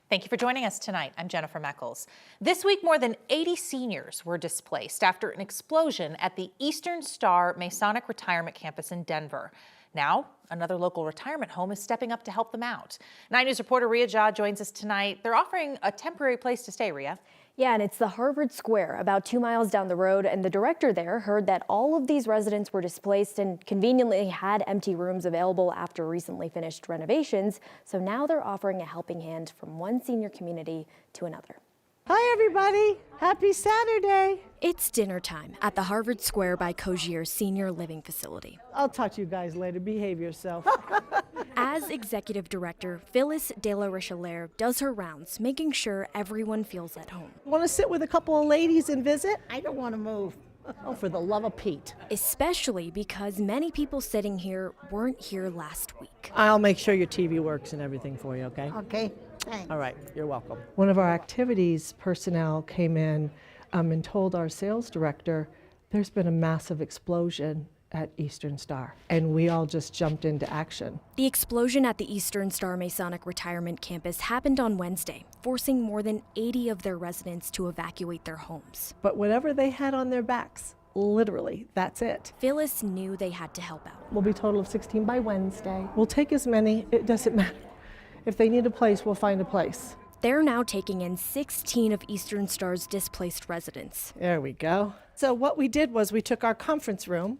Thank you for joining us tonight. I'm Jennifer Meckles. This week, more than 80 seniors were displaced after an explosion at the Eastern Star Masonic Retirement Campus in Denver. Now, another local retirement home is stepping up to help them out. 9 News reporter Ria Jha joins us tonight. They're offering a temporary place to stay, Ria. Yeah, and it's the Harvard Square, about 2 miles down the road, and the director there heard that all of these residents were displaced and conveniently had empty rooms available after recently finished renovations. So now they're offering a helping hand from one senior community to another. Hi, everybody. Happy Saturday. It's dinner time at the Harvard Square by Cogier's senior living facility. I'll talk to you guys later. Behave yourself. As executive director, Phyllis De La Richelieu does her rounds, making sure everyone feels at home. Want to sit with a couple of ladies and visit? I don't want to move. Oh, for the love of Pete. Especially because many people sitting here weren't here last week. I'll make sure your TV works and everything for you, okay? Okay, thanks. All right, you're welcome. One of our activities personnel came in and told our sales director there's been a massive explosion at Eastern Star, and we all just jumped into action. The explosion at the Eastern Star Masonic Retirement Campus happened on Wednesday, forcing more than 80 of their residents to evacuate their homes. But whatever they had on their backs, literally, that's it. Phyllis knew they had to help out. We'll be a total of 16 by Wednesday. We'll take as many, it doesn't matter. If they need a place, we'll find a place. They're now taking in 16 of Eastern Star's displaced residents. There we go. So what we did was we took our conference room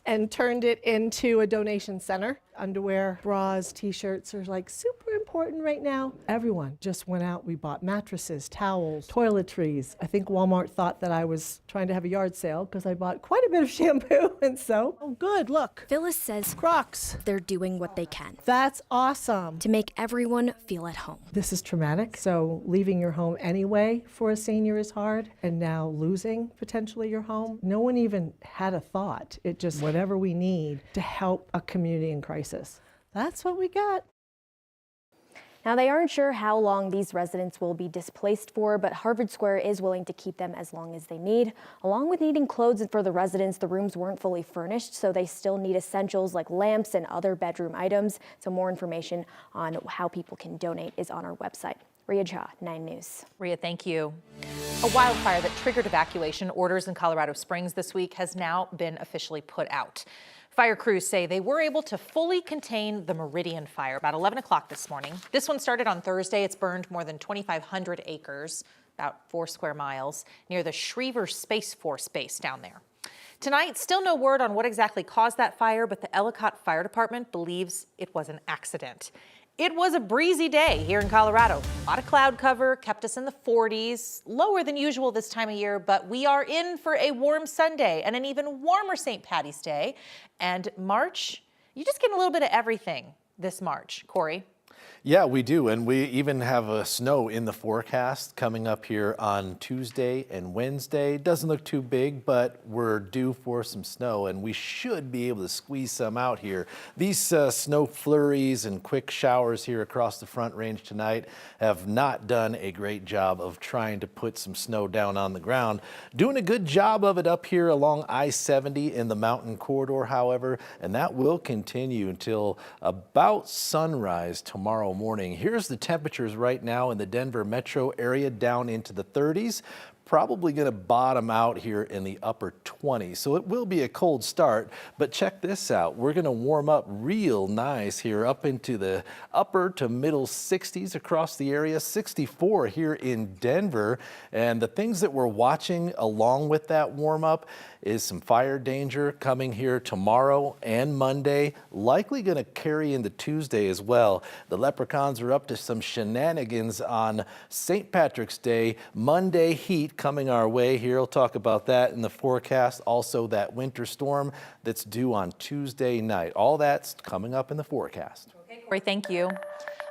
and turned it into a donation center. Underwear, bras, t-shirts are like super important right now. Everyone just went out. We bought mattresses, towels, toiletries. I think Walmart thought that I was trying to have a yard sale because I bought quite a bit of shampoo and soap. Oh, good, look. Phyllis says Crocs. they're doing what they can That's awesome. to make everyone feel at home. This is traumatic, so leaving your home anyway for a senior is hard, and now losing potentially your home. No one even had a thought. It just whatever we need to help a community in crisis. That's what we got. Now, they aren't sure how long these residents will be displaced for, but Harvard Square is willing to keep them as long as they need. Along with needing clothes for the residents, the rooms weren't fully furnished, so they still need essentials like lamps and other bedroom items. So more information on how people can donate is on our website. Ria Jha, 9 News. Ria, thank you. A wildfire that triggered evacuation orders in Colorado Springs this week has now been officially put out. Fire crews say they were able to fully contain the Meridian fire about 11 o'clock this morning. This one started on Thursday. It's burned more than 2,500 acres, about 4 square miles, near the Schriever Space Force base down there. Tonight, still no word on what exactly caused that fire, but the Ellicott Fire Department believes it was an accident. It was a breezy day here in Colorado. A lot of cloud cover, kept us in the 40s, lower than usual this time of year, but we are in for a warm Sunday and an even warmer St. Patty's Day. And March, you just get a little bit of everything this March. Corey? Yeah, we do, and we even have snow in the forecast coming up here on Tuesday and Wednesday. Doesn't look too big, but we're due for some snow, and we should be able to squeeze some out here. These snow flurries and quick showers here across the Front Range tonight have not done a great job of trying to put some snow down on the ground. Doing a good job of it up here along I-70 in the mountain corridor, however, and that will continue until about sunrise tomorrow morning. Here's the temperatures right now in the Denver metro area, down into the 30s. Probably going to bottom out here in the upper 20s. So it will be a cold start, but check this out. We're going to warm up real nice here up into the upper to middle 60s across the area, 64 here in Denver. And the things that we're watching along with that warm up is some fire danger coming here tomorrow and Monday, likely going to carry into Tuesday as well. The leprechauns are up to some shenanigans on St. Patrick's Day. Monday heat coming our way here. We'll talk about that in the forecast. Also that winter storm that's due on Tuesday night. All that's coming up in the forecast. Okay, Corey, thank you.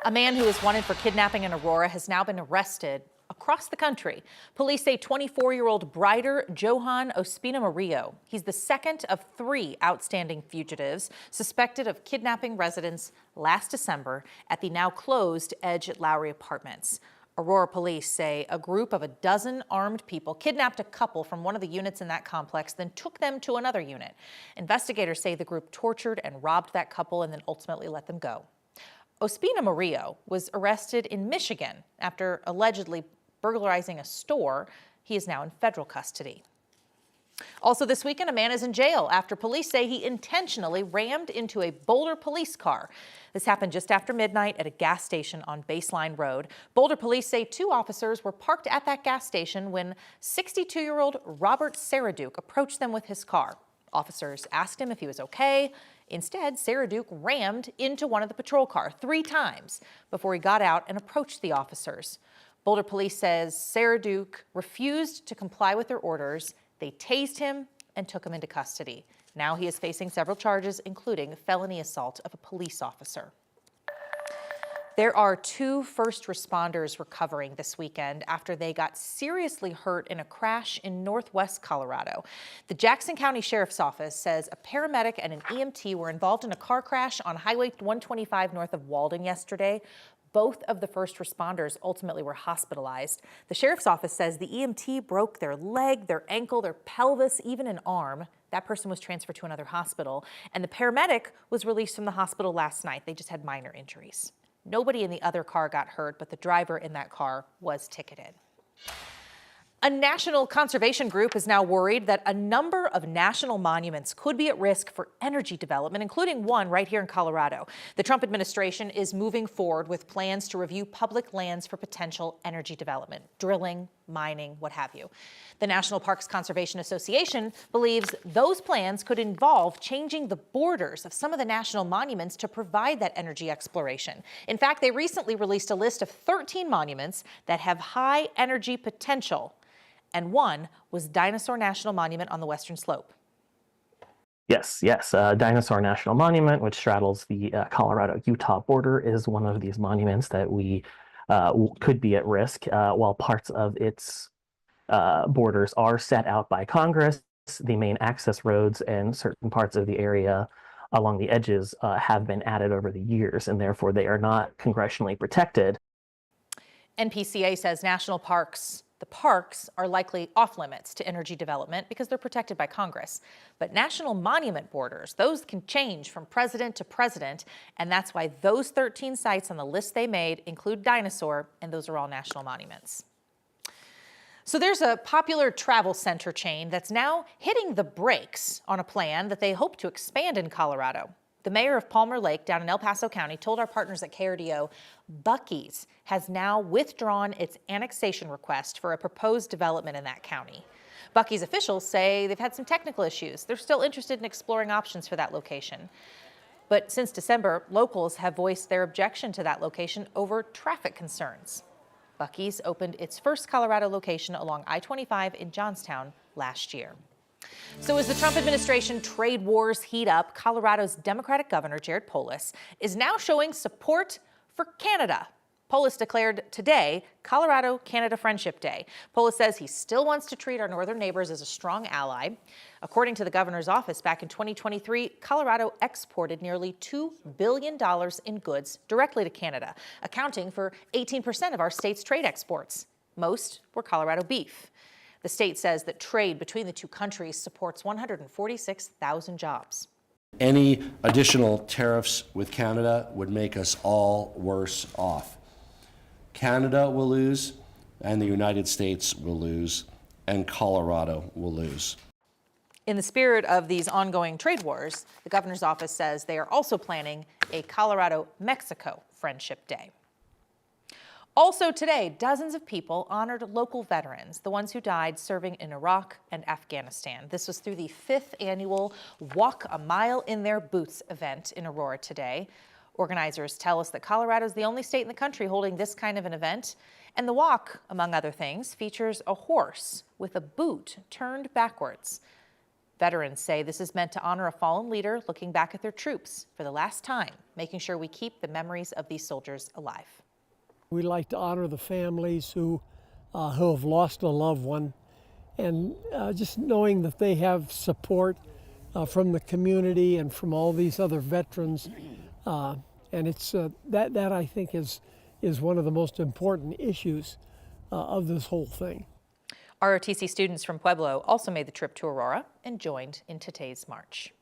A man who is wanted for kidnapping in Aurora has now been arrested across the country. Police say 24-year-old Brider Johan Ospina Murillo. He's the second of 3 outstanding fugitives suspected of kidnapping residents last December at the now closed Edge at Lowry Apartments. Aurora police say a group of a dozen armed people kidnapped a couple from one of the units in that complex, then took them to another unit. Investigators say the group tortured and robbed that couple and then ultimately let them go. Ospina Murillo was arrested in Michigan after allegedly burglarizing a store. He is now in federal custody. Also this weekend, a man is in jail after police say he intentionally rammed into a Boulder police car. This happened just after midnight at a gas station on Baseline Road. Boulder police say 2 officers were parked at that gas station when 62-year-old Robert Saraduke approached them with his car. Officers asked him if he was okay. Instead, Saraduke rammed into one of the patrol cars 3 times before he got out and approached the officers. Boulder police says Saraduke refused to comply with their orders. They tased him and took him into custody. Now he is facing several charges, including felony assault of a police officer. There are 2 first responders recovering this weekend after they got seriously hurt in a crash in northwest Colorado. The Jackson County Sheriff's Office says a paramedic and an EMT were involved in a car crash on Highway 125 north of Walden yesterday. Both of the first responders ultimately were hospitalized. The sheriff's office says the EMT broke their leg, their ankle, their pelvis, even an arm. That person was transferred to another hospital, and the paramedic was released from the hospital last night. They just had minor injuries. Nobody in the other car got hurt, but the driver in that car was ticketed. A national conservation group is now worried that a number of national monuments could be at risk for energy development, including one right here in Colorado. The Trump administration is moving forward with plans to review public lands for potential energy development, drilling, mining, what have you. The National Parks Conservation Association believes those plans could involve changing the borders of some of the national monuments to provide that energy exploration. In fact, they recently released a list of 13 monuments that have high energy potential, and one was Dinosaur National Monument on the Western Slope. Yes. Dinosaur National Monument, which straddles the Colorado-Utah border, is one of these monuments that we could be at risk. While parts of its borders are set out by Congress, the main access roads and certain parts of the area along the edges have been added over the years, and therefore they are not congressionally protected. NPCA says the parks are likely off limits to energy development because they're protected by Congress. But national monument borders, those can change from president to president, and that's why those 13 sites on the list they made include Dinosaur, and those are all national monuments. So there's a popular travel center chain that's now hitting the brakes on a plan that they hope to expand in Colorado. The mayor of Palmer Lake down in El Paso County told our partners at KRDO Buc-ee's has now withdrawn its annexation request for a proposed development in that county. Buc-ee's officials say they've had some technical issues. They're still interested in exploring options for that location. But since December, locals have voiced their objection to that location over traffic concerns. Buc-ee's opened its first Colorado location along I-25 in Johnstown last year. So as the Trump administration trade wars heat up, Colorado's Democratic Governor Jared Polis is now showing support for Canada. Polis declared today Colorado-Canada Friendship Day. Polis says he still wants to treat our northern neighbors as a strong ally. According to the governor's office, back in 2023, Colorado exported nearly $2 billion in goods directly to Canada, accounting for 18% of our state's trade exports. Most were Colorado beef. The state says that trade between the two countries supports 146,000 jobs. Any additional tariffs with Canada would make us all worse off. Canada will lose, and the United States will lose, and Colorado will lose. In the spirit of these ongoing trade wars, the governor's office says they are also planning a Colorado-Mexico Friendship Day. Also today, dozens of people honored local veterans, the ones who died serving in Iraq and Afghanistan. This was through the 5th annual Walk a Mile in Their Boots event in Aurora today. Organizers tell us that Colorado is the only state in the country holding this kind of an event. And the walk, among other things, features a horse with a boot turned backwards. Veterans say this is meant to honor a fallen leader looking back at their troops for the last time, making sure we keep the memories of these soldiers alive. We like to honor the families who have lost a loved one, and just knowing that they have support from the community and from all these other veterans, and it's that I think is one of the most important issues of this whole thing. ROTC students from Pueblo also made the trip to Aurora and joined in today's march.